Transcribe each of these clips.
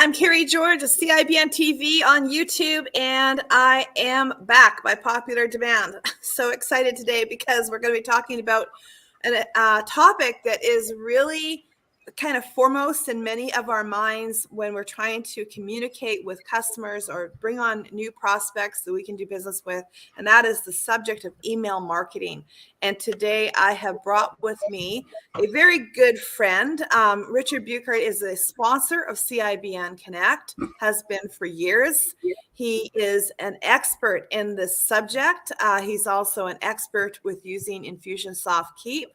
I'm Kerry George of CIBN TV on YouTube, and I am back by popular demand. So excited today because we're going to be talking about a topic that is really kind of foremost in many of our minds when we're trying to communicate with customers or bring on new prospects that we can do business with, and that is the subject of email marketing. And today I have brought with me a very good friend. Richard Buchert is a sponsor of CIBN Connect, has been for years. He is an expert in this subject. He's also an expert with using Infusionsoft Keep.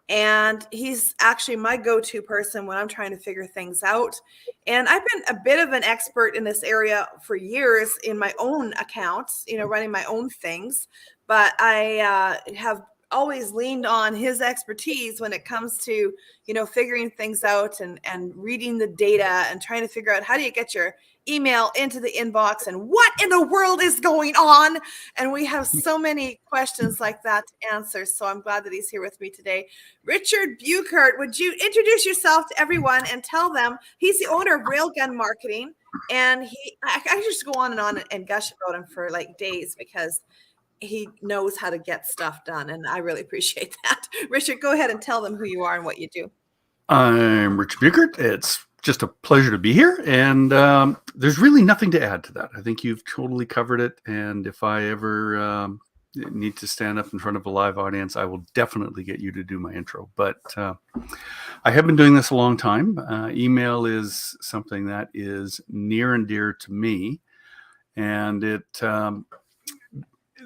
And he's actually my go-to person when I'm trying to figure things out. And I've been a bit of an expert in this area for years in my own accounts, running my own things. But I have always leaned on his expertise when it comes to, figuring things out and reading the data and trying to figure out how do you get your email into the inbox and what in the world is going on. And we have so many questions like that to answer. So I'm glad that he's here with me today. Richard Buchert, would you introduce yourself to everyone and tell them he's the owner of Railgun Marketing? And I just go on and gush about him for like days because he knows how to get stuff done. And I really appreciate that. Richard, go ahead and tell them who you are and what you do. I'm Richard Buchert. It's just a pleasure to be here. And there's really nothing to add to that. I think you've totally covered it. And if I ever need to stand up in front of a live audience, I will definitely get you to do my intro. But I have been doing this a long time. Email is something that is near and dear to me. And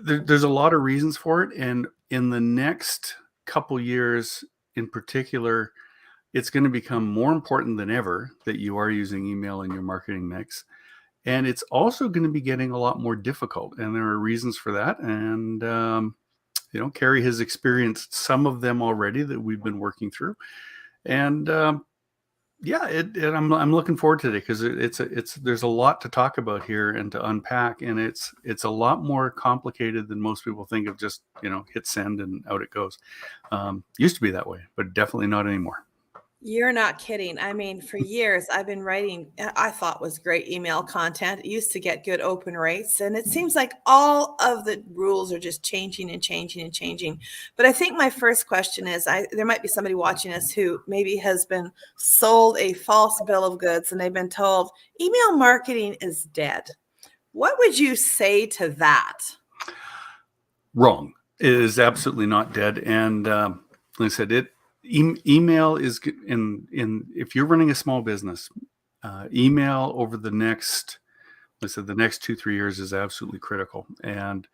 there's a lot of reasons for it. And in the next couple years in particular, it's going to become more important than ever that you are using email in your marketing mix. And it's also going to be getting a lot more difficult. And there are reasons for that. And, Kerry has experienced some of them already that we've been working through. And I'm looking forward to it because there's a lot to talk about here and to unpack. And it's a lot more complicated than most people think of just, hit send and out it goes. Used to be that way, but definitely not anymore. You're not kidding. I mean, for years, I've been writing, I thought was great email content. It used to get good open rates. And it seems like all of the rules are just changing and changing and changing. But I think my first question is, there might be somebody watching us who maybe has been sold a false bill of goods and they've been told email marketing is dead. What would you say to that? Wrong. It is absolutely not dead. And like I said, email is if you're running a small business, email over the next 2-3 years is absolutely critical. And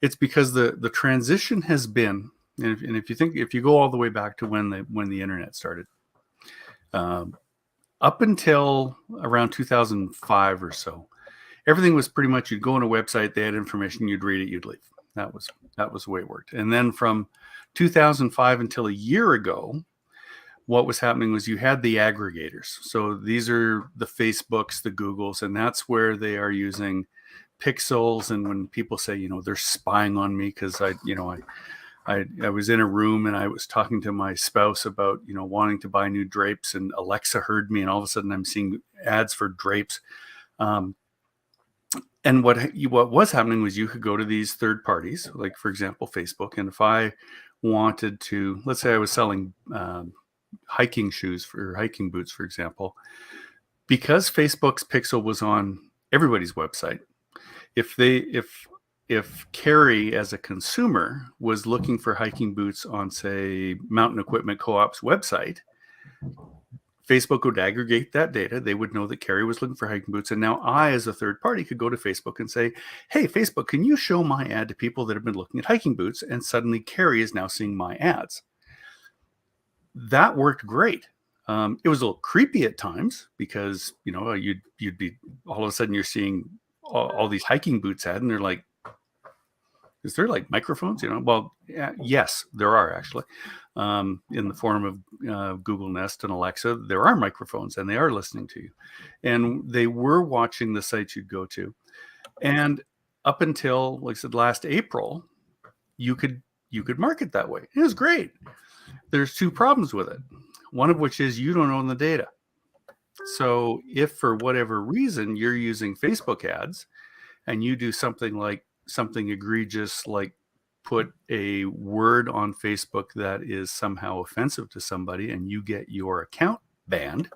it's because the transition has been, and if you go all the way back to when the internet started, up until around 2005 or so, everything was pretty much you'd go on a website, they had information, you'd read it, you'd leave. That was the way it worked. And then from 2005 until a year ago, what was happening was you had the aggregators. So these are the Facebooks, the Googles, and that's where they are using pixels. And when people say, they're spying on me because I was in a room and I was talking to my spouse about, wanting to buy new drapes, and Alexa heard me, and all of a sudden I'm seeing ads for drapes. And what was happening was you could go to these third parties, like for example, Facebook. And if I wanted to, let's say I was selling hiking shoes or hiking boots, for example, because Facebook's pixel was on everybody's website, if Kerry as a consumer was looking for hiking boots on, say, Mountain Equipment Co-op's website, Facebook would aggregate that data. They would know that Kerry was looking for hiking boots. And now I, as a third party, could go to Facebook and say, hey, Facebook, can you show my ad to people that have been looking at hiking boots? And suddenly Kerry is now seeing my ads. That worked great. It was a little creepy at times because, you'd be all of a sudden you're seeing all these hiking boots ads, and they're like, is there like microphones? Well, yes, there are actually. In the form of Google Nest and Alexa, there are microphones, and they are listening to you. And they were watching the sites you'd go to. And up until, like I said, last April, you could market that way. It was great. There's two problems with it. One of which is you don't own the data. So if for whatever reason you're using Facebook ads and you do something egregious, like put a word on Facebook that is somehow offensive to somebody and you get your account banned,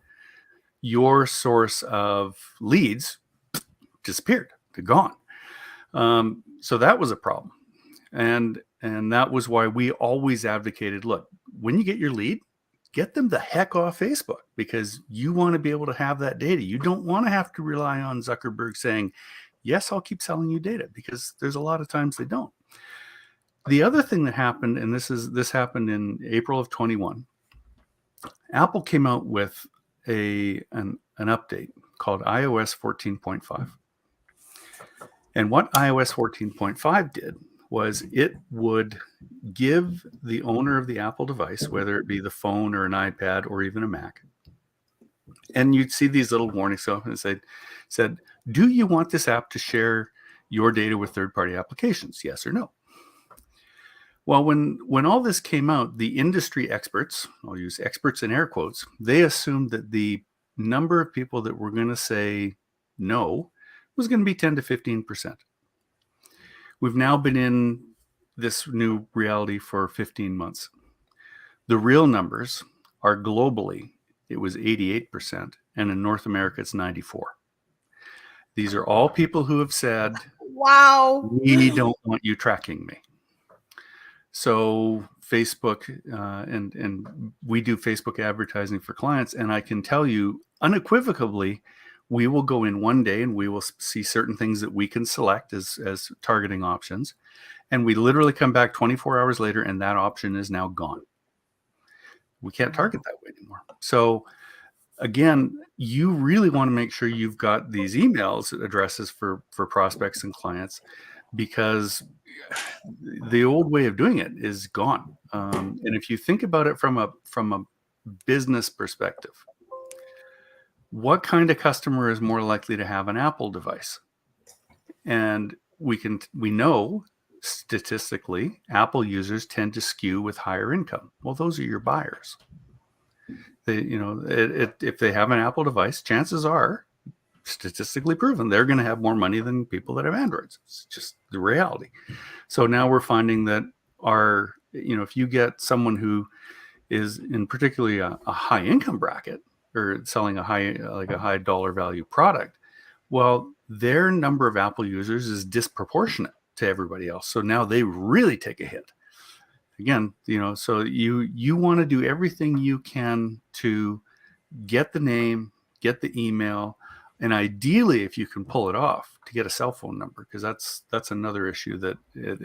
your source of leads disappeared. They're gone. So that was a problem. And that was why we always advocated, look, when you get your lead, get them the heck off Facebook, because you want to be able to have that data. You don't want to have to rely on Zuckerberg saying, yes, I'll keep selling you data, because there's a lot of times they don't. The other thing that happened, and this happened in April of 21, Apple came out with an update called iOS 14.5. And what iOS 14.5 did was it would give the owner of the Apple device, whether it be the phone or an iPad or even a Mac, and you'd see these little warnings go up and it said, do you want this app to share your data with third-party applications? Yes or no? Well, when all this came out, the industry experts, I'll use experts in air quotes, they assumed that the number of people that were going to say no was going to be 10 to 15%. We've now been in this new reality for 15 months. The real numbers are globally, it was 88%, and in North America, it's 94%. These are all people who have said, wow, we don't want you tracking me. So Facebook, and we do Facebook advertising for clients, and I can tell you unequivocally, we will go in one day and we will see certain things that we can select as targeting options. And we literally come back 24 hours later and that option is now gone. We can't target that way anymore. So again, you really want to make sure you've got these emails addresses for prospects and clients, because the old way of doing it is gone. And if you think about it from a business perspective, what kind of customer is more likely to have an Apple device? And we know statistically Apple users tend to skew with higher income. Well, those are your buyers. If they have an Apple device, chances are, statistically proven, they're going to have more money than people that have Androids. It's just the reality. So now we're finding that if you get someone who is in particularly a high income bracket, or selling a high dollar value product, well, their number of Apple users is disproportionate to everybody else. So now they really take a hit. Again, so you want to do everything you can to get the name, get the email, and ideally, if you can pull it off, to get a cell phone number, because that's another issue that there's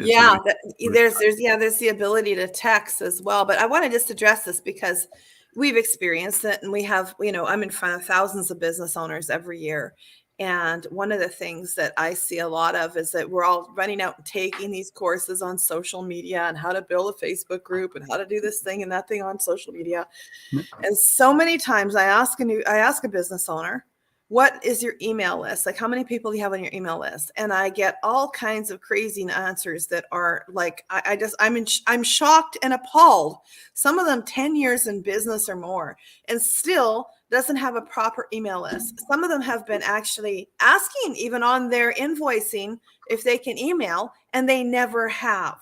the ability to text as well. But I want to just address this because we've experienced it, and we have, I'm in front of thousands of business owners every year. And one of the things that I see a lot of is that we're all running out and taking these courses on social media and how to build a Facebook group and how to do this thing and that thing on social media. And so many times I ask a business owner, what is your email list? Like, how many people do you have on your email list? And I get all kinds of crazy answers that are like, I'm shocked and appalled. Some of them 10 years in business or more, and still doesn't have a proper email list. Some of them have been actually asking, even on their invoicing, if they can email, and they never have,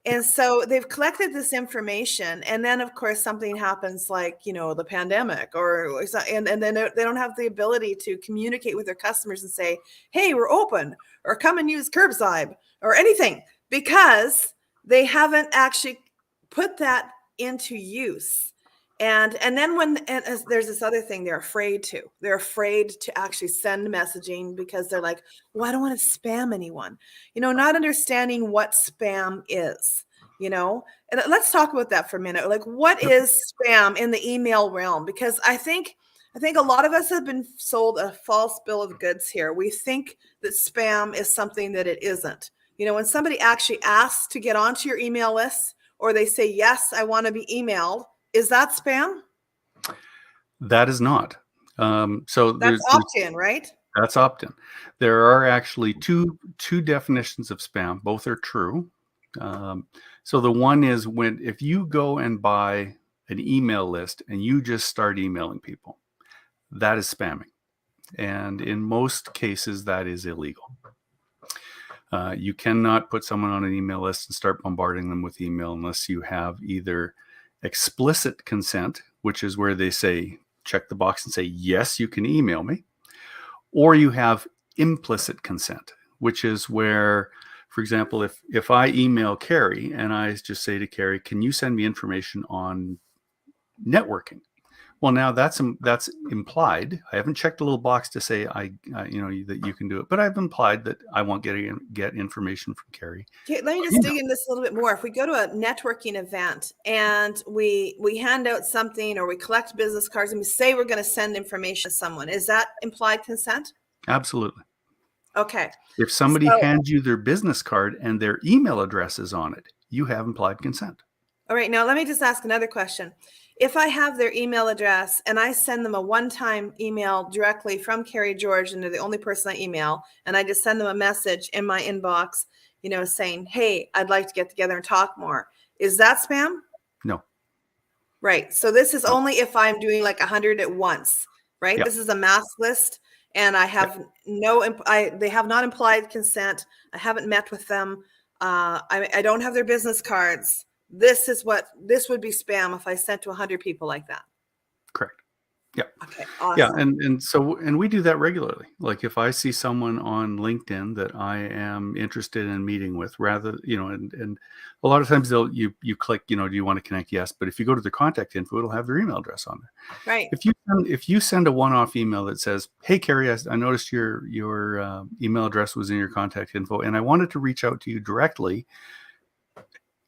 And so they've collected this information, and then of course something happens, like the pandemic, and then they don't have the ability to communicate with their customers and say, "Hey, we're open," or "Come and use curbside," or anything, because they haven't actually put that into use. And then there's this other thing, they're afraid to actually send messaging, because they're like, well, I don't want to spam anyone, not understanding what spam is, and let's talk about that for a minute. Like, what is spam in the email realm? Because I think a lot of us have been sold a false bill of goods here. We think that spam is something that it isn't. When somebody actually asks to get onto your email list, or they say, yes, I want to be emailed, is that spam? That is not. So that's opt-in, right? That's opt-in. There are actually two definitions of spam. Both are true. So the one is if you go and buy an email list and you just start emailing people, that is spamming. And in most cases, that is illegal. You cannot put someone on an email list and start bombarding them with email unless you have either explicit consent, which is where they say, check the box and say, yes, you can email me, or you have implicit consent, which is where, for example, if I email Kerry and I just say to Kerry, can you send me information on networking? Well, now that's implied. I haven't checked a little box to say that you can do it, but I've implied that I want to get information from Kerry. Okay, let me just dig in this a little bit more. If we go to a networking event and we hand out something, or we collect business cards and we say we're going to send information to someone, is that implied consent? Absolutely. Okay. If somebody hands you their business card and their email address is on it, you have implied consent. All right. Now, let me just ask another question. If I have their email address and I send them a one-time email directly from Kerry George, and they're the only person I email, and I just send them a message in my inbox, saying, hey, I'd like to get together and talk more, is that spam? No. Right. So this is only if I'm doing like 100 at once, right? Yep. This is a mass list, and I have they have not implied consent. I haven't met with them. I don't have their business cards. This would be spam if I sent to 100 people like that. Correct. Yeah. Okay. Awesome. Yeah. And we do that regularly. Like if I see someone on LinkedIn that I am interested in meeting with, rather, and a lot of times you click, do you want to connect? Yes. But if you go to the contact info, it'll have their email address on there. Right. If you send a one-off email that says, hey, Kerry, I noticed your email address was in your contact info, and I wanted to reach out to you directly.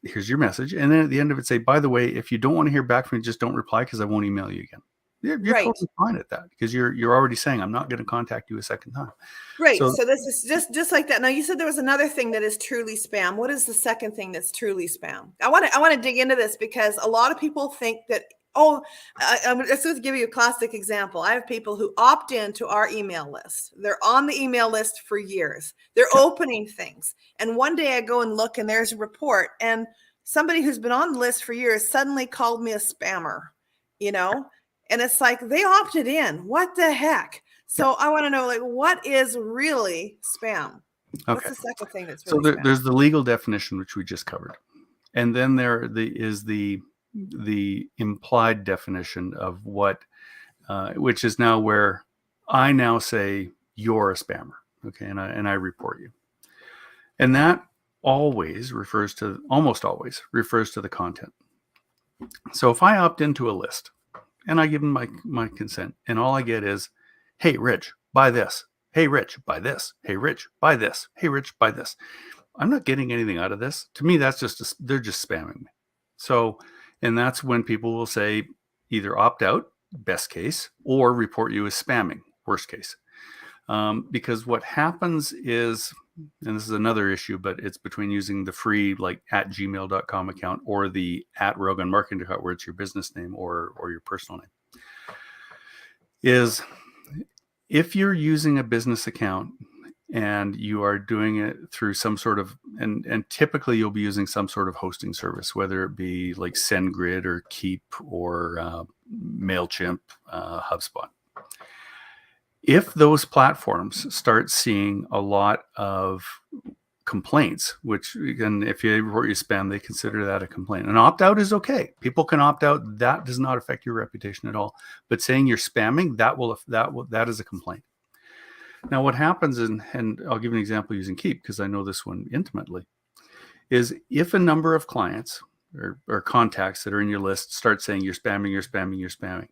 Here's your message. And then at the end of it, say, by the way, if you don't want to hear back from me, just don't reply, because I won't email you again. You're right. Totally fine at that, because you're already saying, I'm not going to contact you a second time. Right. So this is just like that. Now, you said there was another thing that is truly spam. What is the second thing that's truly spam? I want to dig into this, because a lot of people think that, I'm just going to give you a classic example. I have people who opt into our email list. They're on the email list for years. They're opening things. And one day I go and look, and there's a report, and somebody who's been on the list for years suddenly called me a spammer, and it's like, they opted in. What the heck? So I want to know, what is really spam? Okay. What's the second thing that's really spam? There's the legal definition, which we just covered. And then is the implied definition of what, which is now where I now say you're a spammer, okay, and I report you, and that almost always refers to the content. So if I opt into a list and I give them my consent, and all I get is, hey, Rich, buy this. Hey, Rich, buy this. Hey, Rich, buy this. Hey, Rich, buy this. I'm not getting anything out of this. To me, that's they're just spamming me. So. And that's when people will say either opt out, best case, or report you as spamming, worst case. Because what happens is, and this is another issue, but it's between using the free @gmail.com account or the @roganmarketing account, where it's your business name or your personal name, is if you're using a business account and you are doing it through some sort of, and typically you'll be using some sort of hosting service, whether it be like SendGrid or Keep or Mailchimp, HubSpot. If those platforms start seeing a lot of complaints, which, again, if you report your spam, they consider that a complaint. An opt-out is okay. People can opt out. That does not affect your reputation at all. But saying you're spamming, that is a complaint. Now, what happens, and I'll give an example using Keep, because I know this one intimately, is if a number of clients or contacts that are in your list start saying you're spamming, you're spamming, you're spamming,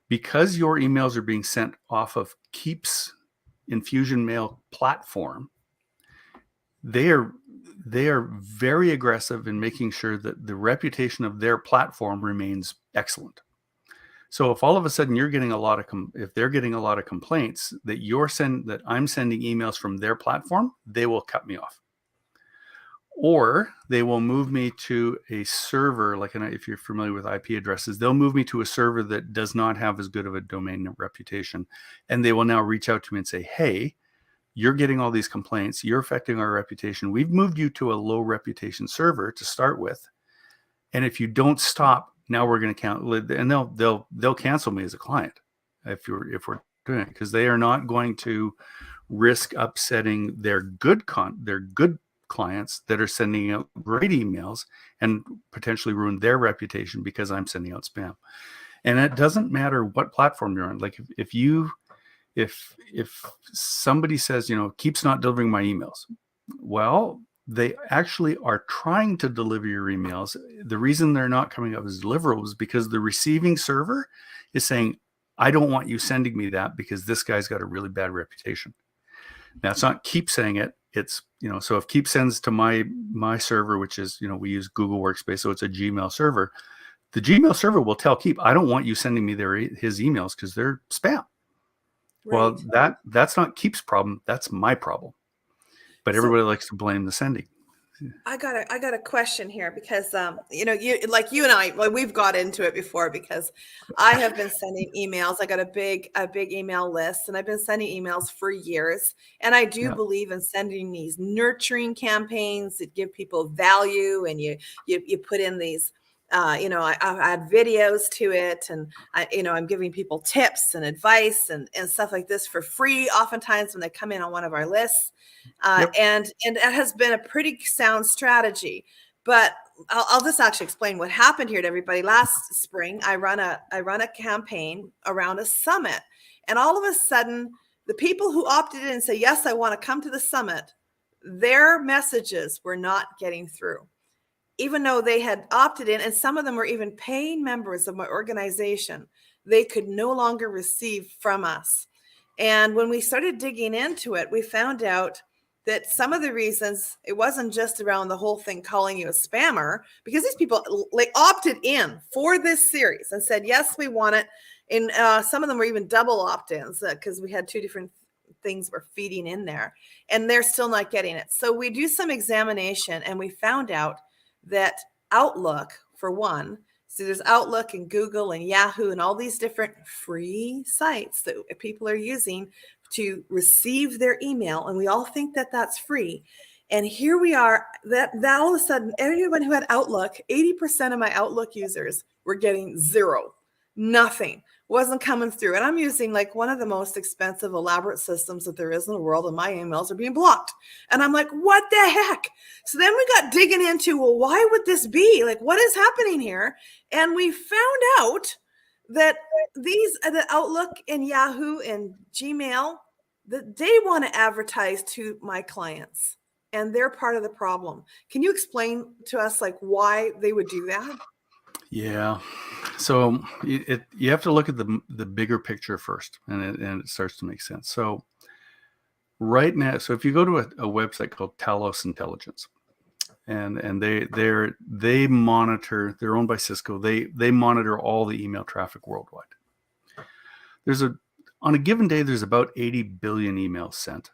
because your emails are being sent off of Keep's Infusion Mail platform, they are very aggressive in making sure that the reputation of their platform remains excellent. So if all of a sudden you're getting if they're getting a lot of complaints that I'm sending emails from their platform, they will cut me off, or they will move me to a server. If you're familiar with IP addresses, they'll move me to a server that does not have as good of a domain reputation, and they will now reach out to me and say, "Hey, you're getting all these complaints. You're affecting our reputation. We've moved you to a low reputation server to start with, and if you don't stop, now we're going to count," and they'll cancel me as a client. if we're doing it, because they are not going to risk upsetting their good clients that are sending out great emails and potentially ruin their reputation because I'm sending out spam. And it doesn't matter what platform you're on. Like if somebody says, keeps not delivering my emails, well, they actually are trying to deliver your emails. The reason they're not coming up as deliverables is because the receiving server is saying, I don't want you sending me that because this guy's got a really bad reputation. Now, it's not Keep saying it. It's, so if Keep sends to my server, which is, we use Google Workspace, so it's a Gmail server, the Gmail server will tell Keep, I don't want you sending me his emails because they're spam. Right. Well, that's not Keep's problem. That's my problem. But everybody likes to blame the sending. I got a question here because you and I, we've got into it before because I have been sending emails. I got a big email list, and I've been sending emails for years. And I do believe in sending these nurturing campaigns that give people value, and you put in these. I add videos to it, and I'm giving people tips and advice and stuff like this for free. Oftentimes when they come in on one of our lists, and it has been a pretty sound strategy. But I'll just actually explain what happened here to everybody. Last spring, I run a campaign around a summit, and all of a sudden, the people who opted in and say, yes, I want to come to the summit, their messages were not getting through. Even though they had opted in, and some of them were even paying members of my organization, they could no longer receive from us. And when we started digging into it, we found out that some of the reasons, it wasn't just around the whole thing calling you a spammer, because these people opted in for this series and said, yes, we want it. And some of them were even double opt-ins because we had two different things we're feeding in there, and they're still not getting it. So we do some examination, and we found out that Outlook, for one, so there's Outlook and Google and Yahoo and all these different free sites that people are using to receive their email, and we all think that that's free. And here we are, that all of a sudden, everyone who had Outlook, 80% of my Outlook users were getting zero, nothing. Wasn't coming through. And I'm using like one of the most expensive, elaborate systems that there is in the world, and my emails are being blocked. And I'm like, what the heck? So then we got digging into, well, why would this be? Like, what is happening here? And we found out that the Outlook and Yahoo and Gmail, that they want to advertise to my clients, and they're part of the problem. Can you explain to us like why they would do that? Yeah. So you have to look at the bigger picture first, and it starts to make sense. So right now, so if you go to a website called Talos Intelligence, and they monitor, they're owned by Cisco. They monitor all the email traffic worldwide. On a given day, there's about 80 billion emails sent,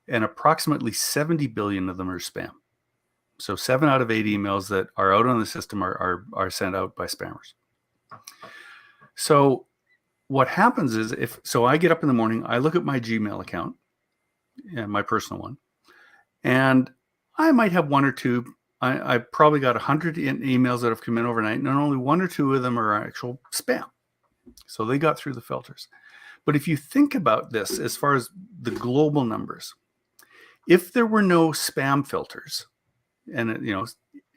and approximately 70 billion of them are spam. So 7 out of 8 emails that are out on the system are sent out by spammers. So what happens is, so I get up in the morning, I look at my Gmail account, my personal one, and I might have one or two. I probably got 100 emails that have come in overnight, and only 1 or 2 of them are actual spam. So they got through the filters. But if you think about this, as far as the global numbers, if there were no spam filters, and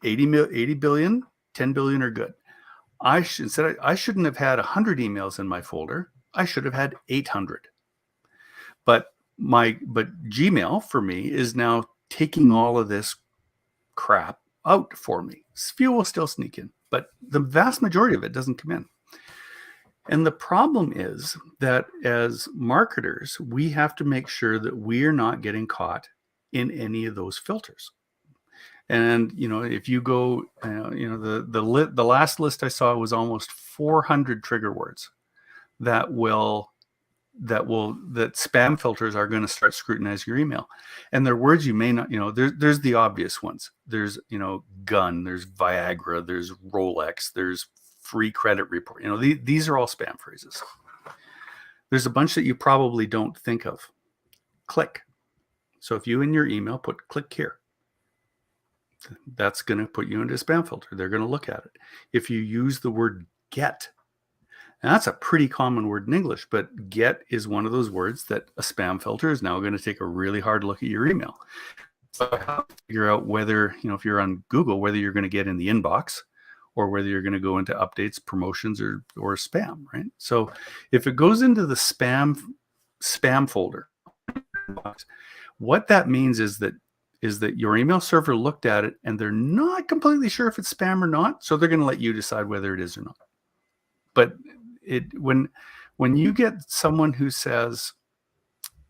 80 billion, 10 billion are good. I shouldn't have had 100 emails in my folder. I should have had 800. But Gmail for me is now taking all of this crap out for me. Few will still sneak in, but the vast majority of it doesn't come in. And the problem is that as marketers, we have to make sure that we're not getting caught in any of those filters. And if you go, the last list I saw was almost 400 trigger words that spam filters are going to start scrutinizing your email. And they're words you may not, there's the obvious ones. There's gun, there's Viagra, there's Rolex, there's free credit report. These are all spam phrases. There's a bunch that you probably don't think of. Click. So if you in your email put click here, that's going to put you into a spam filter. They're going to look at it. If you use the word get, And that's a pretty common word in English, but get is one of those words that a spam filter is now going to take a really hard look at your email. So I have to figure out whether, if you're on Google, whether you're going to get in the inbox or whether you're going to go into updates, promotions, or spam, right? So if it goes into the spam folder, what that means is that your email server looked at it and they're not completely sure if it's spam or not. So they're going to let you decide whether it is or not. But when you get someone who says,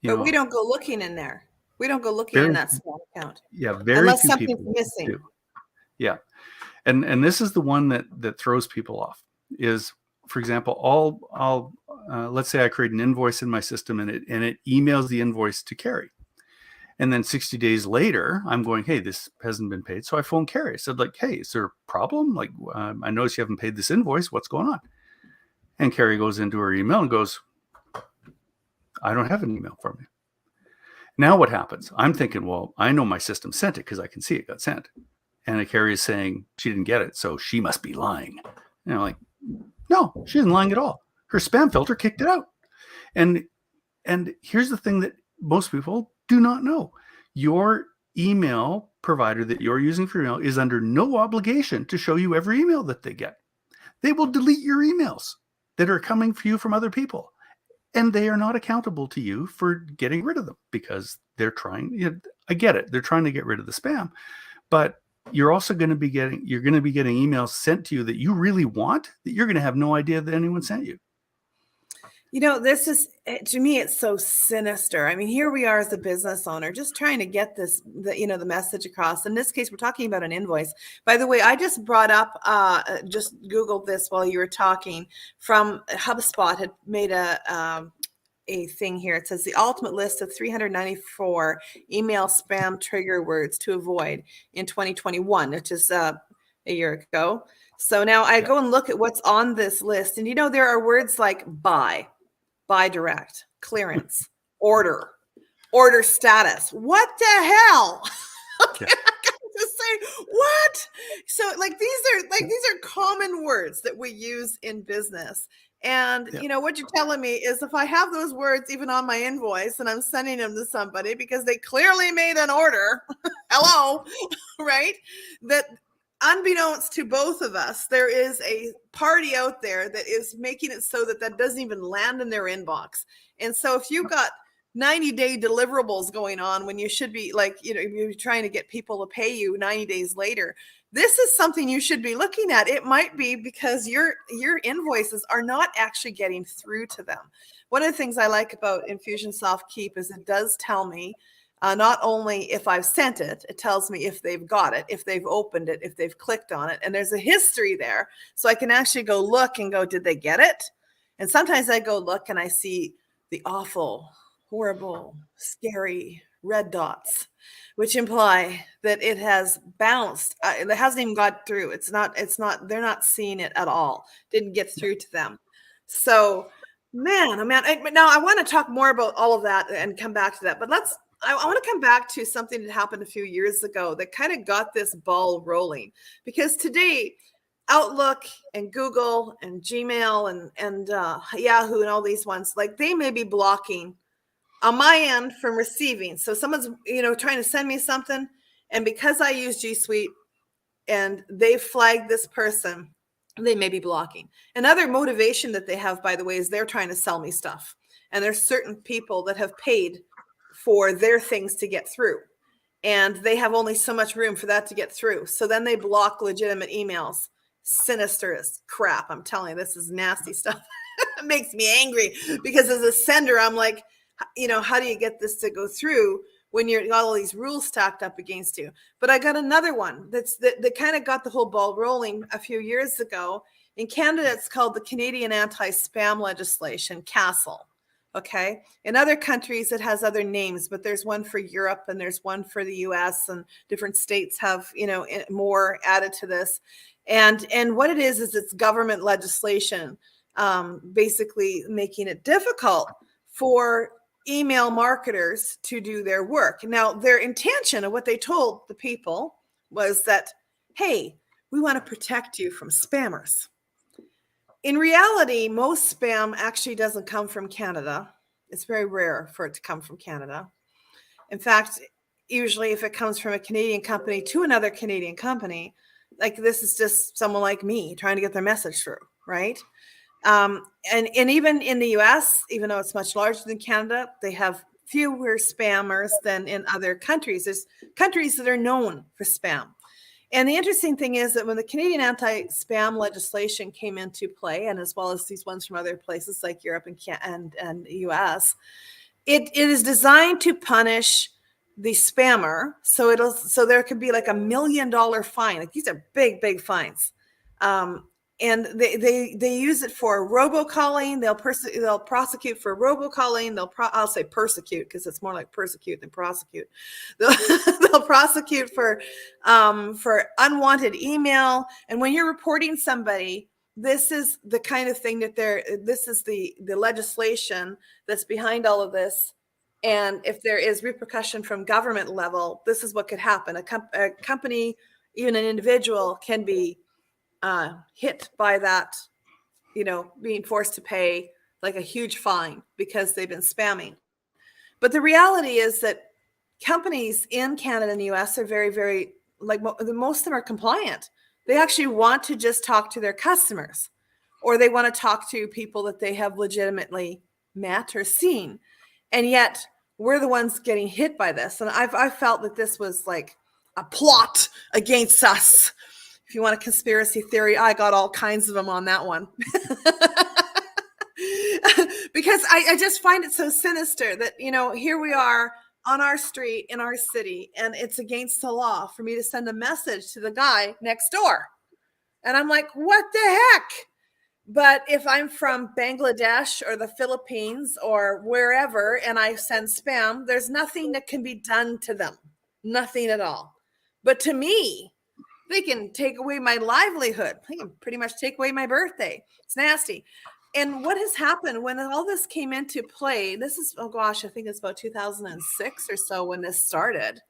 but we don't go looking in there. We don't go looking in that spam account. Yeah, very unless few something's people missing. do. Yeah, and this is the one that throws people off. Is, for example, I'll let's say I create an invoice in my system and it emails the invoice to Kerry, and then 60 days later I'm going, hey, this hasn't been paid. So I phone Kerry. I said, like, hey, is there a problem? Like, I noticed you haven't paid this invoice. What's going on? And Kerry goes into her email and goes, I don't have an email from you. Now what happens? I'm thinking, well, I know my system sent it because I can see it got sent. And Kerry is saying she didn't get it, so she must be lying. And I'm like, no, she isn't lying at all. Her spam filter kicked it out. And here's the thing that most people do not know. Your email provider that you're using for email is under no obligation to show you every email that they get. They will delete your emails that are coming for you from other people. And they are not accountable to you for getting rid of them because they're trying. I get it. They're trying to get rid of the spam, but you're also going to be getting emails sent to you that you really want that you're going to have no idea that anyone sent you. This is, to me, it's so sinister. I mean, here we are as a business owner, just trying to get the message across. In this case, we're talking about an invoice. By the way, I just brought up, just Googled this while you were talking. From HubSpot had made a thing here. It says the ultimate list of 394 email spam trigger words to avoid in 2021, which is a year ago. So now I go and look at what's on this list. And, there are words like buy direct, clearance, order status. What the hell? Okay, I gotta just say, what? So these are common words that we use in business. And what you're telling me is if I have those words even on my invoice and I'm sending them to somebody because they clearly made an order, hello, right? That unbeknownst to both of us, there is a party out there that is making it so that doesn't even land in their inbox. And so if you've got 90-day deliverables going on when you should be you're trying to get people to pay you 90 days later, this is something you should be looking at. It might be because your invoices are not actually getting through to them. One of the things I like about Infusionsoft Keep is it does tell me not only if I've sent it, it tells me if they've got it, if they've opened it, if they've clicked on it. And there's a history there. So I can actually go look and go, did they get it? And sometimes I go look and I see the awful, horrible, scary red dots, which imply that it has bounced. It hasn't even got through. They're not seeing it at all. Didn't get through to them. So, man. Now I want to talk more about all of that and come back to that. But I want to come back to something that happened a few years ago that kind of got this ball rolling, because today Outlook and Google and Gmail and Yahoo and all these ones, they may be blocking on my end from receiving. So someone's, trying to send me something, and because I use G Suite and they flagged this person, they may be blocking. Another motivation that they have, by the way, is they're trying to sell me stuff. And there's certain people that have paid for their things to get through, and they have only so much room for that to get through. So then they block legitimate emails. Sinister as crap. I'm telling you, this is nasty stuff. It makes me angry because as a sender, I'm like, how do you get this to go through when you've got all these rules stacked up against you? But I got another one that kind of got the whole ball rolling a few years ago. In Canada, it's called the Canadian Anti-Spam Legislation, CASL. Okay. In other countries, it has other names, but there's one for Europe and there's one for the US, and different states have, more added to this. And what it is it's government legislation, basically making it difficult for email marketers to do their work. Now, their intention of what they told the people was that, hey, we want to protect you from spammers. in reality, most spam actually doesn't come from Canada. It's very rare for it to come from Canada. In fact, usually if it comes from a Canadian company to another Canadian company, like this is just someone like me trying to get their message through, right? And even in the US, even though it's much larger than Canada, they have fewer spammers than in other countries. There's countries that are known for spam. And the interesting thing is that when the Canadian anti-spam legislation came into play, and as well as these ones from other places like Europe and the US, it is designed to punish the spammer. So there could be like $1 million fine. Like these are big fines. And they use it for robocalling. They'll prosecute for robocalling. I'll say persecute because it's more like persecute than prosecute. They'll prosecute for unwanted email. And when you're reporting somebody, this is the kind of thing that this is the legislation that's behind all of this. And if there is repercussion from government level, this is what could happen. A company, even an individual, can be hit by that, being forced to pay like a huge fine because they've been spamming. But the reality is that companies in Canada and the US are very, very, like most of them are compliant. They actually want to just talk to their customers, or they want to talk to people that they have legitimately met or seen. And yet we're the ones getting hit by this. And I've felt that this was like a plot against us. If you want a conspiracy theory, I got all kinds of them on that one. Because I just find it so sinister that, here we are on our street in our city, and it's against the law for me to send a message to the guy next door. And I'm like, what the heck? But if I'm from Bangladesh or the Philippines or wherever, and I send spam, there's nothing that can be done to them. Nothing at all. But to me, they can take away my livelihood. They can pretty much take away my birthday. It's nasty. And what has happened when all this came into play, this is, oh gosh, I think it's about 2006 or so when this started.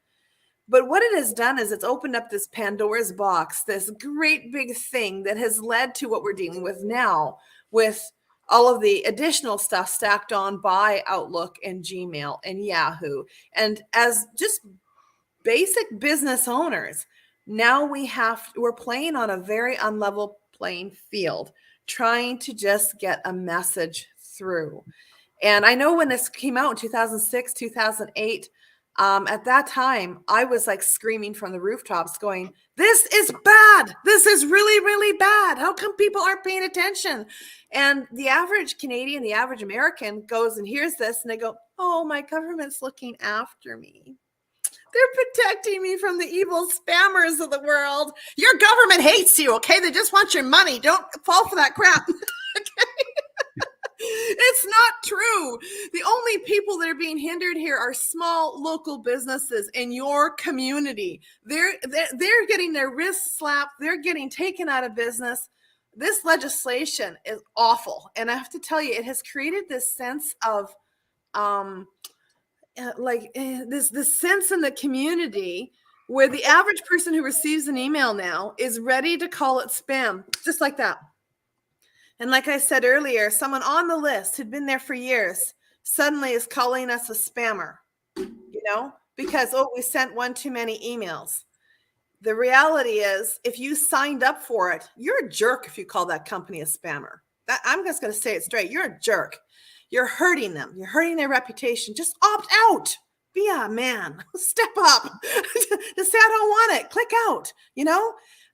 But what it has done is it's opened up this Pandora's box, this great big thing that has led to what we're dealing with now, with all of the additional stuff stacked on by Outlook and Gmail and Yahoo. And as just basic business owners, now we're playing on a very unlevel playing field, trying to just get a message through. And I know when this came out in 2006, 2008, at that time, I was like screaming from the rooftops going, this is bad. This is really, really bad. How come people aren't paying attention? And the average Canadian, the average American goes and hears this and they go, oh, my government's looking after me. They're protecting me from the evil spammers of the world. Your government hates you, okay? They just want your money. Don't fall for that crap. Okay? It's not true. The only people that are being hindered here are small local businesses in your community. They're getting their wrists slapped. They're getting taken out of business. This legislation is awful. And I have to tell you, it has created this sense of this sense in the community where the average person who receives an email now is ready to call it spam, just like that. And like I said earlier, someone on the list who'd been there for years suddenly is calling us a spammer, because, we sent one too many emails. The reality is, if you signed up for it, you're a jerk if you call that company a spammer. I'm just going to say it straight. You're a jerk. You're hurting them. You're hurting their reputation. Just opt out. Be a man. Step up. Just say, I don't want it. Click out.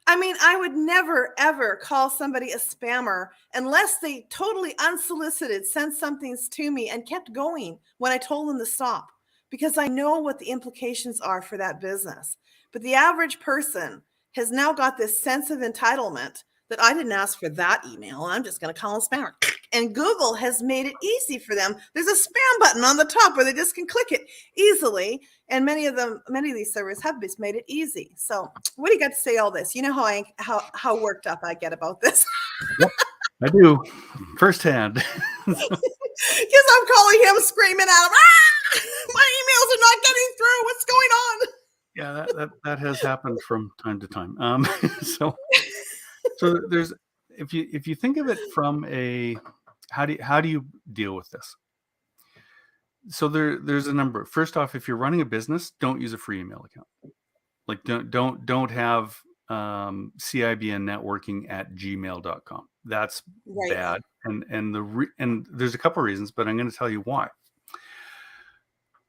I would never, ever call somebody a spammer unless they totally unsolicited sent something to me and kept going when I told them to stop, because I know what the implications are for that business. But the average person has now got this sense of entitlement that I didn't ask for that email. I'm just going to call them spammer. And Google has made it easy for them. There's a spam button on the top where they just can click it easily. And many of these servers have just made it easy. So what do you got to say all this? You know how worked up I get about this? Yep, I do. Firsthand. Because I'm calling him screaming at him, my emails are not getting through. What's going on? Yeah, that has happened from time to time. So there's if you think of it from a how do you deal with this? So there's a number. First off, if you're running a business, don't use a free email account. Like don't have CIBN networking at gmail.com. That's Right. bad. And there's a couple of reasons, but I'm going to tell you why.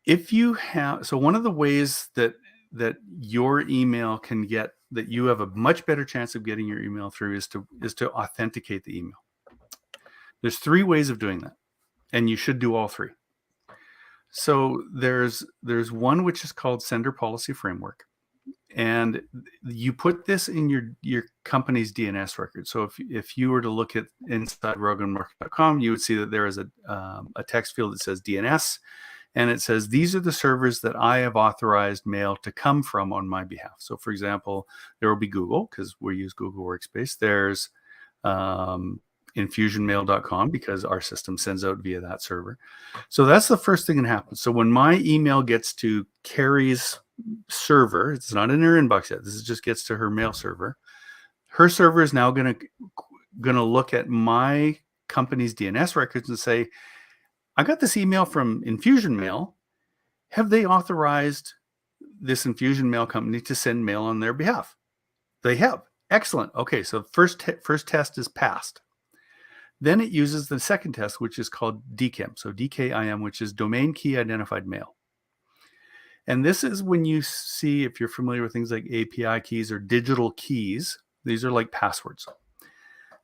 If you have, so one of the ways that your email can get, that you have a much better chance of getting your email through is to authenticate the email. There's 3 ways of doing that, and you should do all 3. So there's one which is called Sender Policy Framework, and you put this in your company's DNS record. So if you were to look at inside roganmarket.com, you would see that there is a text field that says DNS, and it says these are the servers that I have authorized mail to come from on my behalf. So for example, there will be Google, because we use Google Workspace. There's infusionmail.com, because our system sends out via that server. So that's the first thing that happens. So when my email gets to Kerry's server, it's not in her inbox yet. This just gets to her mail server. Her server is now going to look at my company's DNS records and say, I got this email from Infusion Mail. Have they authorized this Infusion Mail company to send mail on their behalf? They have. Excellent. Okay, so first test is passed. Then it uses the second test, which is called DKIM. So DKIM, which is Domain Key Identified Mail. And this is when you see, if you're familiar with things like API keys or digital keys, these are like passwords.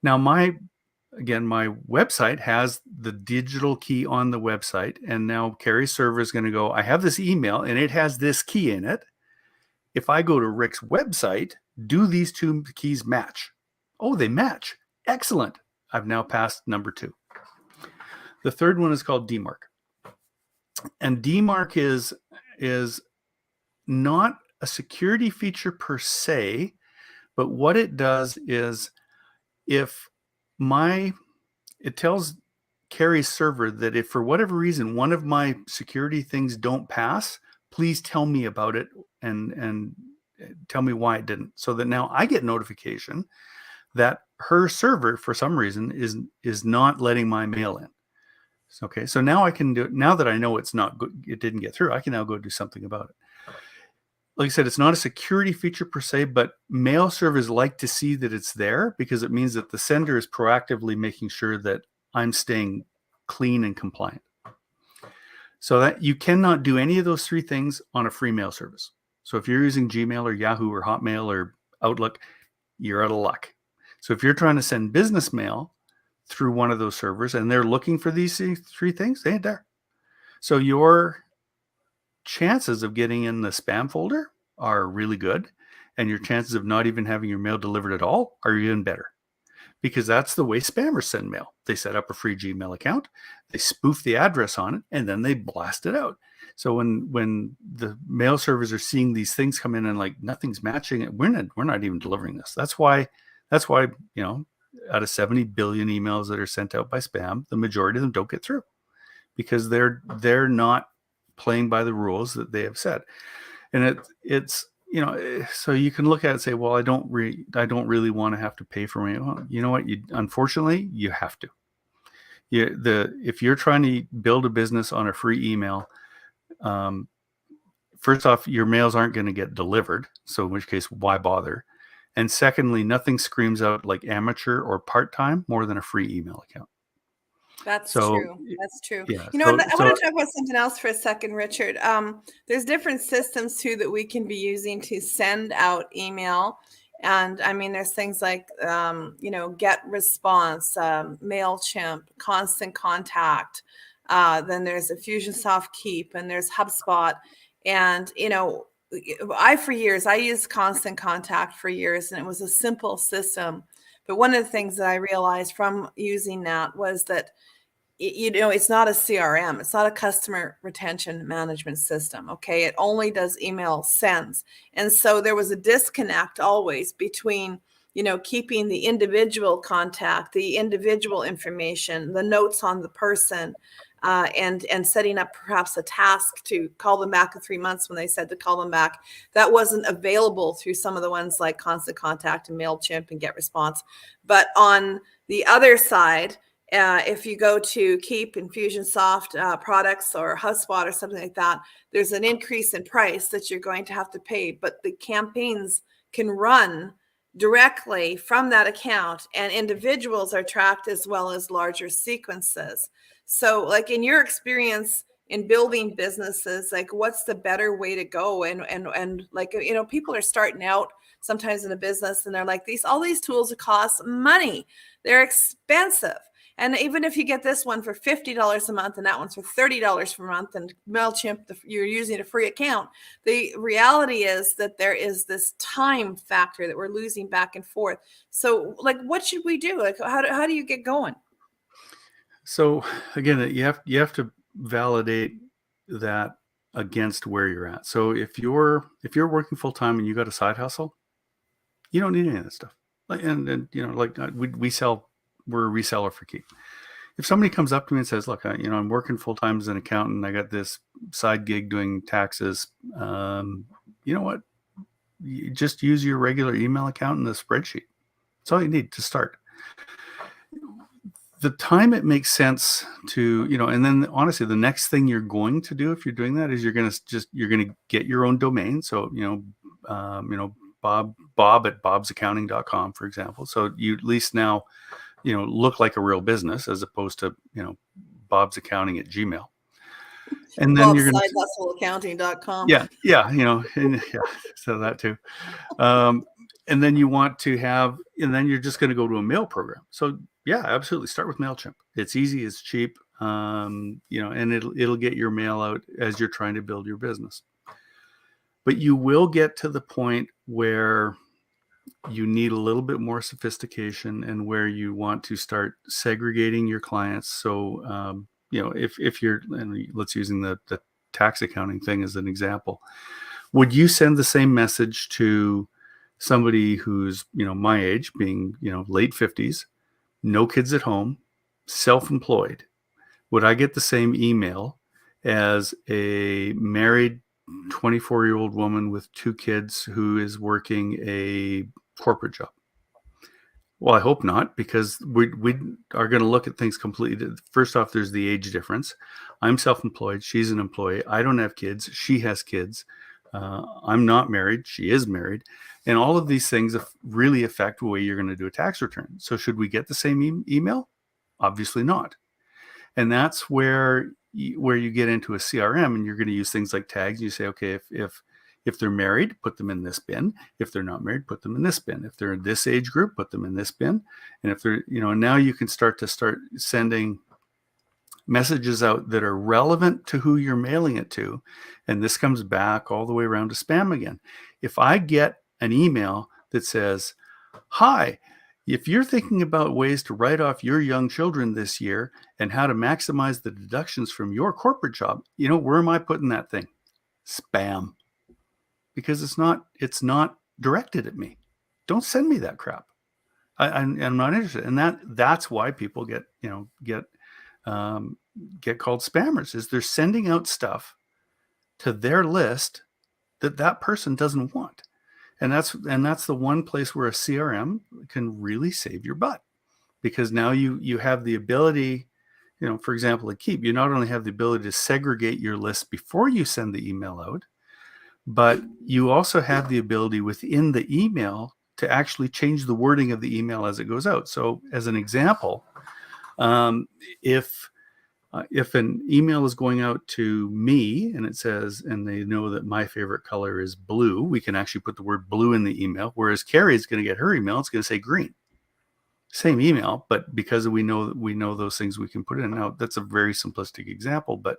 Now, my website has the digital key on the website, and now Kerry's server is going to go, I have this email and it has this key in it. If I go to Rick's website, do these 2 keys match? Oh, they match. Excellent. I've now passed number 2. The third one is called DMARC. And DMARC is not a security feature per se, but what it does is it tells Kerry's server that if for whatever reason one of my security things don't pass, please tell me about it and tell me why it didn't. So that now I get notification that her server for some reason is not letting my mail in. Okay, so now I can do it. Now that I know it's not good, it didn't get through, I can now go do something about it. Like I said, it's not a security feature per se, but mail servers like to see that it's there, because it means that the sender is proactively making sure that I'm staying clean and compliant. So that you cannot do any of those 3 things on a free mail service. So if you're using Gmail or Yahoo or Hotmail or Outlook, you're out of luck. So if you're trying to send business mail through one of those servers and they're looking for these 3 things, they ain't there. So your chances of getting in the spam folder are really good, and your chances of not even having your mail delivered at all are even better, because that's the way spammers send mail. They set up a free Gmail account, they spoof the address on it, and then they blast it out. So when the mail servers are seeing these things come in and like nothing's matching it, we're not even delivering this. That's why out of 70 billion emails that are sent out by spam, the majority of them don't get through, because they're not playing by the rules that they have set. And it's so you can look at it and say, well, I don't really want to have to pay for mail. Well, you know what? Unfortunately, you have to. If you're trying to build a business on a free email, first off, your mails aren't going to get delivered. So in which case, why bother? And secondly, nothing screams out like amateur or part-time more than a free email account. That's true. That's true. Yeah, I want to talk about something else for a second, Richard. There's different systems too that we can be using to send out email. And I mean, there's things like, Get Response, Mailchimp, Constant Contact. Then there's Infusionsoft Keep, and there's HubSpot. And, I used Constant Contact for years, and it was a simple system. But one of the things that I realized from using that was that, it's not a CRM. It's not a customer retention management system. Okay. It only does email sends. And so there was a disconnect always between, keeping the individual contact, the individual information, the notes on the person, and setting up perhaps a task to call them back in 3 months when they said to call them back. That wasn't available through some of the ones like Constant Contact and Mailchimp and GetResponse. But on the other side, if you go to Keep, Infusionsoft products or HubSpot or something like that, there's an increase in price that you're going to have to pay, but the campaigns can run directly from that account, and individuals are tracked as well as larger sequences. So like in your experience in building businesses, like what's the better way to go? And like, you know, people are starting out sometimes in a business and they're like, all these tools cost money. They're expensive. And even if you get this one for $50 a month and that one's for $30 per month, and Mailchimp, you're using a free account, the reality is that there is this time factor that we're losing back and forth. So like, what should we do? Like, how do you get going? So again, you have to validate that against where you're at. So if you're working full time and you got a side hustle, you don't need any of this stuff. And you know, like we're a reseller for Keep. If somebody comes up to me and says, "Look, I'm working full time as an accountant. I got this side gig doing taxes. You know what? You just use your regular email account and the spreadsheet. That's all you need to start." The time it makes sense to, and then honestly, the next thing you're going to do if you're doing that is you're going to get your own domain. So, Bob at bobsaccounting.com, for example. So you at least now, look like a real business as opposed to, bobsaccounting at Gmail. And then you're going to sidehustleaccounting.com. So that too. And then you want to have, and then you're just going to go to a mail program. So yeah, absolutely. Start with Mailchimp. It's easy, it's cheap, and it'll get your mail out as you're trying to build your business. But you will get to the point where you need a little bit more sophistication and where you want to start segregating your clients. So, if you're, and let's using the tax accounting thing as an example, would you send the same message to somebody who's, my age, being, late 50s, no kids at home, self-employed? Would I get the same email as a married 24-year-old woman with 2 kids who is working a corporate job? Well, I hope not, because we are going to look at things completely. First off, there's the age difference. I'm self-employed. She's an employee. I don't have kids. She has kids. I'm not married. She is married. And all of these things really affect the way you're going to do a tax return. So should we get the same email? Obviously not. And that's where you get into a CRM, and you're going to use things like tags. You say, okay, if they're married, put them in this bin. If they're not married, put them in this bin. If they're in this age group, put them in this bin. And if they're, now you can start sending messages out that are relevant to who you're mailing it to. And this comes back all the way around to spam again. If I get an email that says, "Hi, if you're thinking about ways to write off your young children this year and how to maximize the deductions from your corporate job," where am I putting that thing? Spam. Because it's not directed at me. Don't send me that crap. I'm not interested. And that's why people get called spammers, is they're sending out stuff to their list that person doesn't want. And that's the one place where a CRM can really save your butt, because now you have the ability, for example, at Keep, you not only have the ability to segregate your list before you send the email out, but you also have the ability within the email to actually change the wording of the email as it goes out. So as an example, if an email is going out to me and it says, and they know that my favorite color is blue, we can actually put the word blue in the email. Whereas Kerry is going to get her email, it's going to say green. Same email, but because we know those things, we can put it in. Now, that's a very simplistic example, but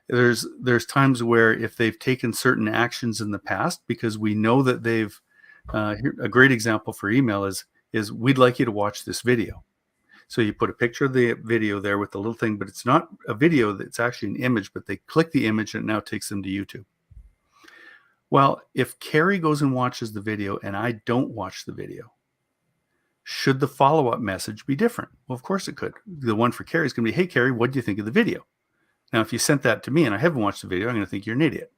there's times where if they've taken certain actions in the past, because we know that they've, a great example for email is we'd like you to watch this video. So you put a picture of the video there with the little thing, but it's not a video, that's actually an image, but they click the image and it now takes them to YouTube. Well, if Kerry goes and watches the video and I don't watch the video, Should the follow-up message be different? Well, of course it could. The one for Kerry is going to be, hey, Kerry, what do you think of the video? Now, if you sent that to me and I haven't watched the video, I'm going to think you're an idiot.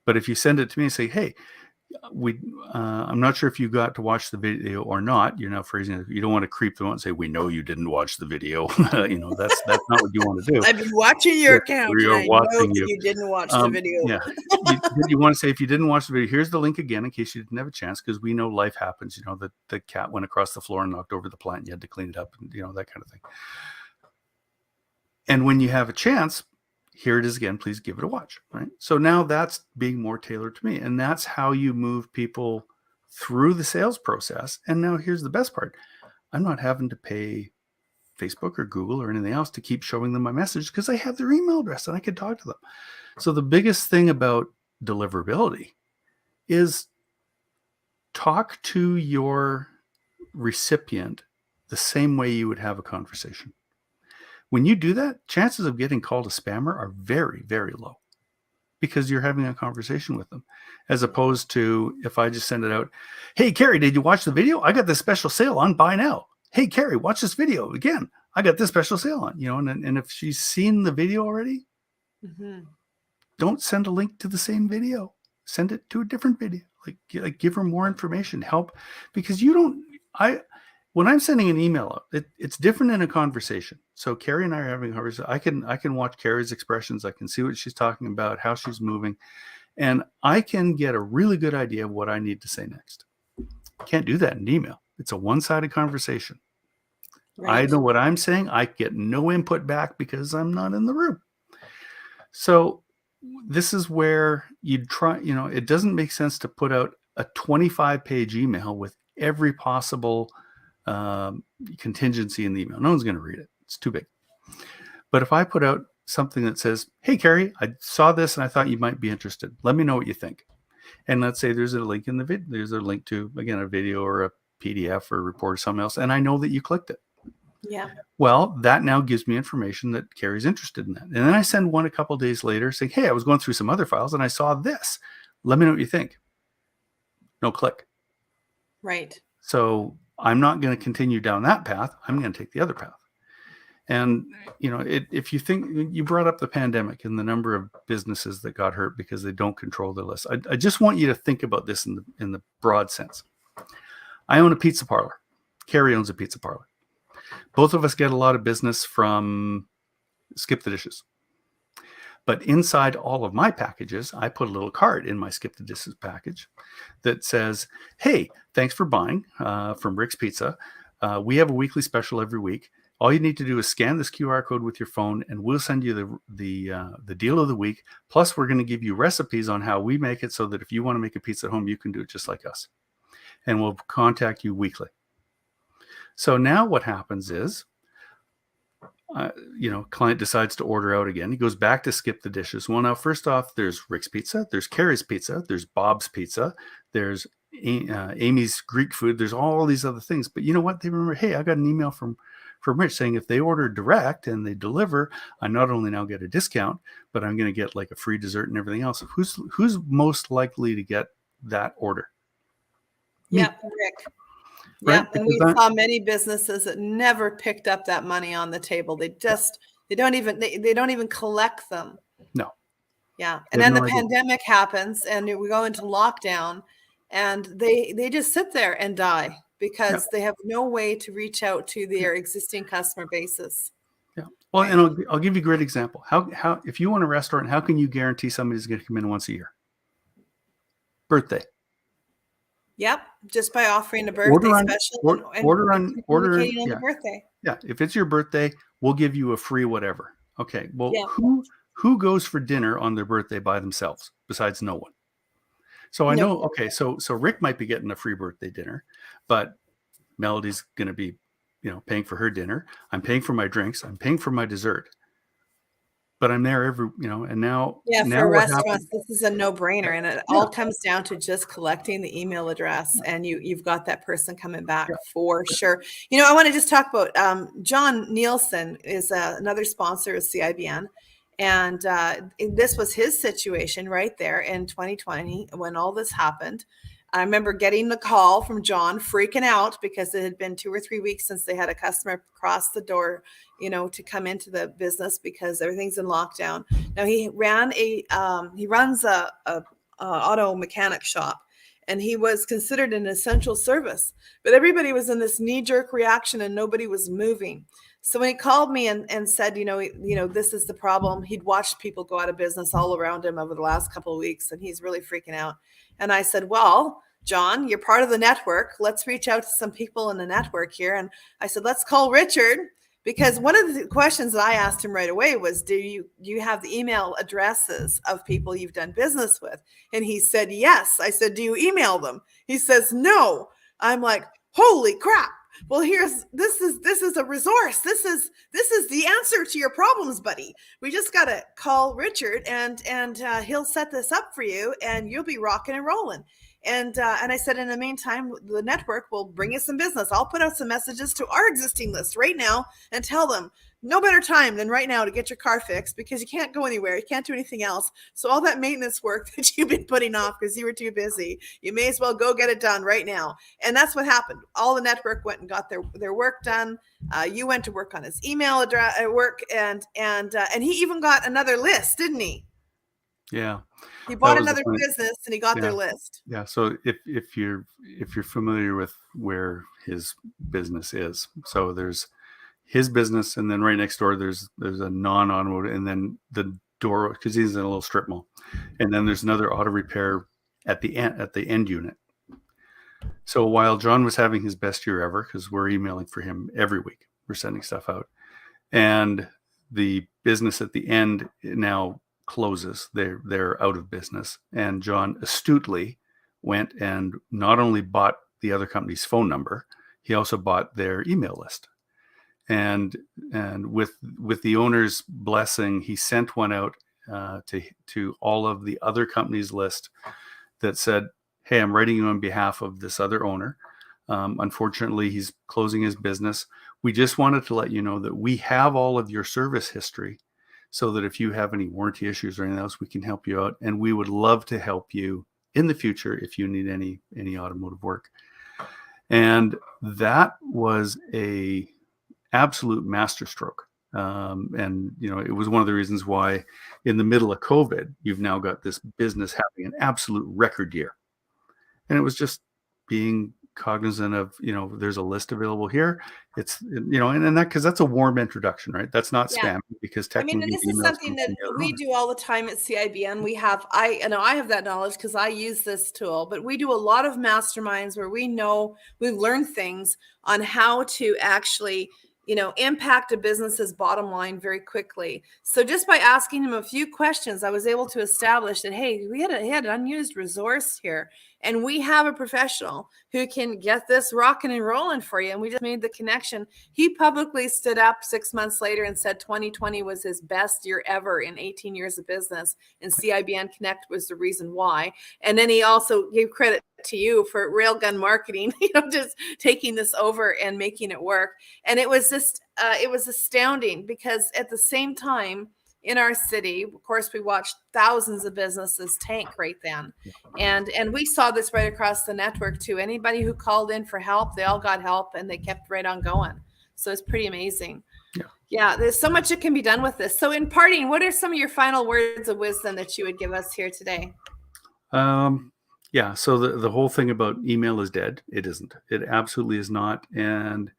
But if you send it to me and say, hey, I'm not sure if you got to watch the video or not. You're now phrasing it. You don't want to creep them out and say, we know you didn't watch the video. That's not what you want to do. I've been watching your account. We are watching you. You didn't watch the video. Yeah. you want to say, if you didn't watch the video, here's the link again in case you didn't have a chance, because we know life happens. The cat went across the floor and knocked over the plant. You had to clean it up, and that kind of thing. And when you have a chance, here it is again, please give it a watch, right? So now that's being more tailored to me. And that's how you move people through the sales process. And now here's the best part. I'm not having to pay Facebook or Google or anything else to keep showing them my message, because I have their email address and I can talk to them. So the biggest thing about deliverability is talk to your recipient the same way you would have a conversation. When you do that, chances of getting called a spammer are very, very low, because you're having a conversation with them, as opposed to if I just send it out, hey, Kerry, did you watch the video? I got this special sale on, buy now. Hey, Kerry, watch this video again. I got this special sale on, and if she's seen the video already, don't send a link to the same video. Send it to a different video. Like give her more information, help, because when I'm sending an email out, it's different in a conversation. So Kerry and I are having a conversation. I can watch Kerry's expressions. I can see what she's talking about, how she's moving, and I can get a really good idea of what I need to say next. Can't do that in an email. It's a one-sided conversation. Right. I know what I'm saying. I get no input back because I'm not in the room. So this is where you'd try, it doesn't make sense to put out a 25-page email with every possible contingency in the email. No one's going to read it. It's too big. But if I put out something that says, hey, Kerry, I saw this and I thought you might be interested. Let me know what you think. And let's say there's a link in the video. There's a link to, again, a video or a PDF or a report or something else. And I know that you clicked it. Yeah. Well, that now gives me information that Kerry's interested in that. And then I send one a couple of days later saying, hey, I was going through some other files and I saw this. Let me know what you think. No click. Right. So I'm not going to continue down that path. I'm going to take the other path. And, if you think, you brought up the pandemic and the number of businesses that got hurt because they don't control their list. I just want you to think about this in the broad sense. I own a pizza parlor. Kerry owns a pizza parlor. Both of us get a lot of business from Skip the Dishes. But inside all of my packages, I put a little card in my Skip the Dishes package that says, hey, thanks for buying from Rick's Pizza. We have a weekly special every week. All you need to do is scan this QR code with your phone, and we'll send you the deal of the week. Plus, we're going to give you recipes on how we make it, so that if you want to make a pizza at home, you can do it just like us. And we'll contact you weekly. So now what happens is, client decides to order out again. He goes back to Skip the Dishes. Well, now, first off, there's Rick's Pizza, there's Kerry's Pizza, there's Bob's Pizza, there's Amy's Greek food. There's all these other things. But you know what? They remember, hey, I got an email from Rich saying if they order direct and they deliver, I not only now get a discount, but I'm going to get like a free dessert and everything else. Who's most likely to get that order? Yeah, Rick. Right? Yeah, and we saw many businesses that never picked up that money on the table. They don't even collect them. No. Yeah, and then the pandemic happens, and we go into lockdown, and they just sit there and die because they have no way to reach out to their existing customer bases. Yeah. Well, and I'll give you a great example. How if you own a restaurant, how can you guarantee somebody's going to come in once a year? Birthday. Yep, just by offering a birthday special and order on the birthday. Yeah, if it's your birthday, we'll give you a free whatever. Okay, well, who goes for dinner on their birthday by themselves besides no one? So I know. Okay, so Rick might be getting a free birthday dinner, but Melody's going to be, paying for her dinner. I'm paying for my drinks. I'm paying for my dessert. But I'm there every, and now. Yeah, for restaurants, this is a no-brainer. And it all comes down to just collecting the email address, and you've got that person coming back for sure. I want to just talk about John Nielsen is another sponsor of CIBN. And this was his situation right there in 2020 when all this happened. I remember getting the call from John, freaking out because it had been 2 or 3 weeks since they had a customer cross the door, to come into the business because everything's in lockdown. Now he runs a auto mechanic shop, and he was considered an essential service, but everybody was in this knee-jerk reaction and nobody was moving. So when he called me and said, this is the problem, he'd watched people go out of business all around him over the last couple of weeks, and he's really freaking out. And I said, well, John, you're part of the network. Let's reach out to some people in the network here. And I said, let's call Richard, because one of the questions that I asked him right away was, do you have the email addresses of people you've done business with? And he said, yes. I said, do you email them? He says, no. I'm like, holy crap. Well, this is a resource. This is the answer to your problems, buddy. We just got to call Richard and he'll set this up for you and you'll be rocking and rolling. And I said, in the meantime, the network will bring you some business. I'll put out some messages to our existing list right now and tell them no better time than right now to get your car fixed, because you can't go anywhere. You can't do anything else. So all that maintenance work that you've been putting off because you were too busy, you may as well go get it done right now. And that's what happened. All the network went and got their work done. You went to work on his email address work, and he even got another list, didn't he? Yeah. He bought another business and he got their list. Yeah. So if you're familiar with where his business is, so there's his business, and then right next door there's a non-automotive, and then the door, because he's in a little strip mall, and then there's another auto repair at the end unit. So while John was having his best year ever, because we're emailing for him every week, we're sending stuff out, and the business at the end now closes, they're out of business, and John astutely went and not only bought the other company's phone number, he also bought their email list. And with the owner's blessing, he sent one out to all of the other companies' list that said, hey, I'm writing you on behalf of this other owner. Unfortunately, he's closing his business. We just wanted to let you know that we have all of your service history, so that if you have any warranty issues or anything else, we can help you out. And we would love to help you in the future if you need any automotive work. And that was a absolute masterstroke. And it was one of the reasons why in the middle of COVID, you've now got this business having an absolute record year. And it was just being cognizant of, there's a list available here. It's, and that, because that's a warm introduction, right? That's not spam, because technically, this is something that we do all the time at CIBN. I have that knowledge because I use this tool, but we do a lot of masterminds where we've learned things on how to actually impact a business's bottom line very quickly. So just by asking him a few questions, I was able to establish that, hey, he had an unused resource here, and we have a professional who can get this rocking and rolling for you. And we just made the connection. He publicly stood up 6 months later and said 2020 was his best year ever in 18 years of business, and CIBN Connect was the reason why. And then he also gave credit to you for railgun marketing, just taking this over and making it work. And it was just, it was astounding, because at the same time in our city, of course, we watched thousands of businesses tank right then. And we saw this right across the network too. Anybody who called in for help, they all got help and they kept right on going. So it's pretty amazing. Yeah, there's so much that can be done with this. So in parting, what are some of your final words of wisdom that you would give us here today? Yeah, so the whole thing about email is dead. It isn't. It absolutely is not. And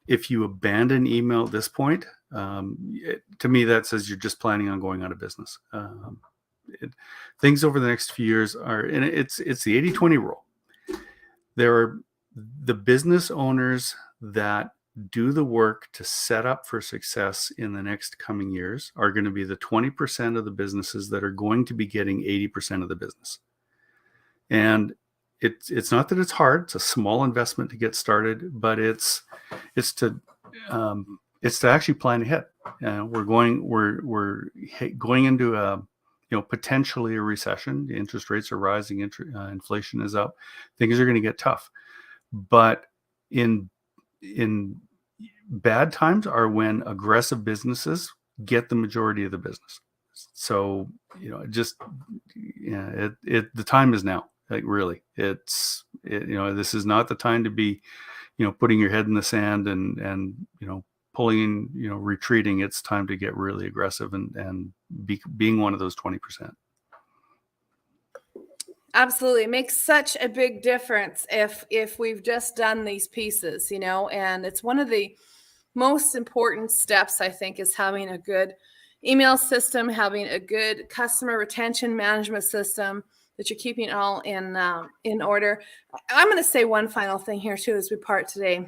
if you abandon email at this point, to me, that says you're just planning on going out of business. Things over the next few years are, and it's the 80-20 rule. There are the business owners that do the work to set up for success in the next coming years are going to be the 20% of the businesses that are going to be getting 80% of the business. And it's not that it's hard. It's a small investment to get started, but it's to actually plan ahead. We're going into a potentially a recession. The interest rates are rising. Inflation is up. Things are going to get tough. But in bad times are when aggressive businesses get the majority of the business. So the time is now. Like really, this is not the time to be, putting your head in the sand and pulling, retreating. It's time to get really aggressive and being one of those 20%. Absolutely. It makes such a big difference if we've just done these pieces, and it's one of the most important steps, I think, is having a good email system, having a good customer retention management system that you're keeping all in order. I'm going to say one final thing here too as we part today.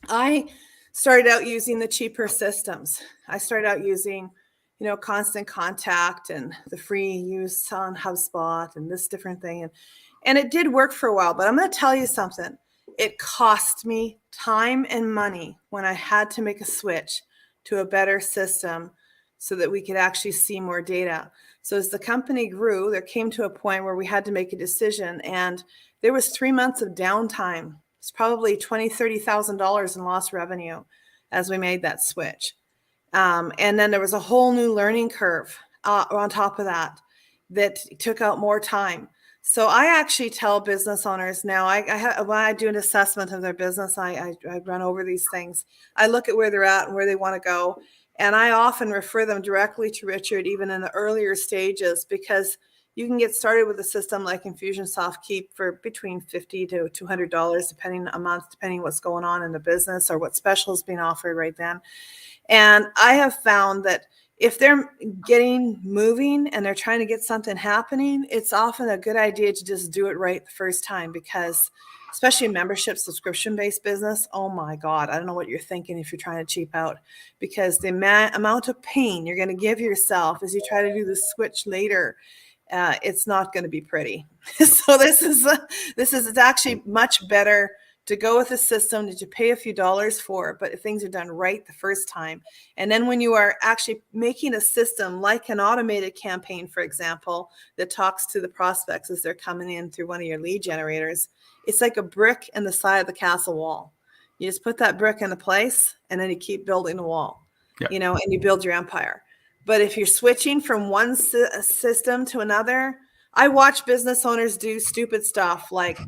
I started out using the cheaper systems. I started out using Constant Contact and the free use on HubSpot and this different thing. And it did work for a while, but I'm going to tell you something. It cost me time and money when I had to make a switch to a better system so that we could actually see more data. So as the company grew, there came to a point where we had to make a decision, and there was 3 months of downtime. It's probably $20,000, $30,000 in lost revenue as we made that switch. And then there was a whole new learning curve on top of that took out more time. So I actually tell business owners now, when I do an assessment of their business, I run over these things. I look at where they're at and where they want to go. And I often refer them directly to Richard, even in the earlier stages, because you can get started with a system like Infusionsoft Keep for between $50 to $200, depending a month, depending what's going on in the business or what special is being offered right then. And I have found that if they're getting moving and they're trying to get something happening, it's often a good idea to just do it right the first time, because especially membership subscription-based business, oh my God, I don't know what you're thinking if you're trying to cheap out, because the amount of pain you're going to give yourself as you try to do the switch later, it's not going to be pretty. So it's actually much better to go with a system that you pay a few dollars for, but if things are done right the first time. And then when you are actually making a system like an automated campaign, for example, that talks to the prospects as they're coming in through one of your lead generators, it's like a brick in the side of the castle wall. You just put that brick into place and then you keep building the wall, Yep. And you build your empire. But if you're switching from one system to another, I watch business owners do stupid stuff like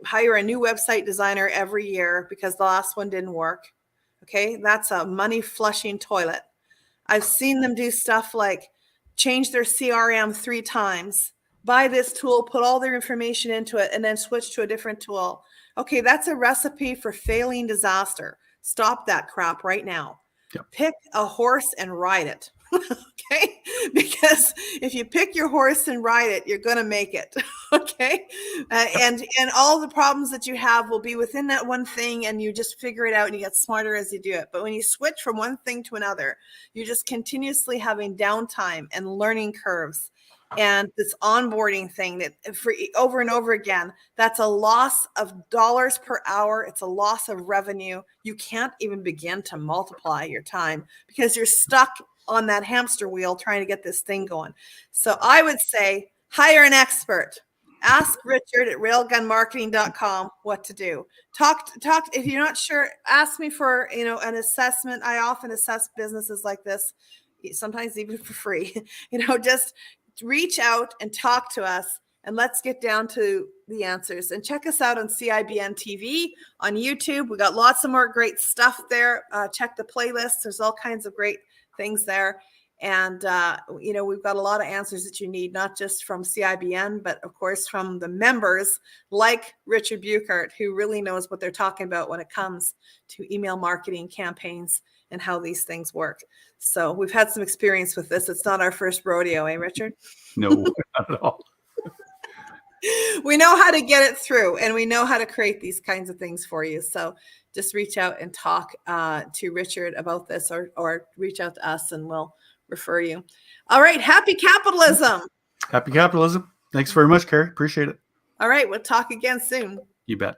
hire a new website designer every year because the last one didn't work. Okay, that's a money flushing toilet. I've seen them do stuff like change their CRM 3 times, buy this tool, put all their information into it, and then switch to a different tool. Okay, that's a recipe for failing disaster. Stop that crap right now. Yep. Pick a horse and ride it. Okay, because if you pick your horse and ride it, you're going to make it. Okay, and all the problems that you have will be within that one thing, and you just figure it out and you get smarter as you do it. But when you switch from one thing to another, you're just continuously having downtime and learning curves. And this onboarding thing that for over and over again, that's a loss of dollars per hour. It's a loss of revenue. You can't even begin to multiply your time because you're stuck on that hamster wheel trying to get this thing going. So I would say hire an expert. Ask Richard at railgunmarketing.com what to do. Talk. If you're not sure, ask me for an assessment. I often assess businesses like this, sometimes even for free. Just reach out and talk to us, and let's get down to the answers. And check us out on CIBN TV on YouTube. We got lots of more great stuff there. Check the playlist. There's all kinds of great things there. And, we've got a lot of answers that you need, not just from CIBN, but of course from the members like Richard Buchart, who really knows what they're talking about when it comes to email marketing campaigns and how these things work. So we've had some experience with this. It's not our first rodeo, eh, Richard? No, not at all. We know how to get it through, and we know how to create these kinds of things for you. So just reach out and talk to Richard about this, or reach out to us and we'll refer you. All right. Happy capitalism. Happy capitalism. Thanks very much, Kerry. Appreciate it. All right. We'll talk again soon. You bet.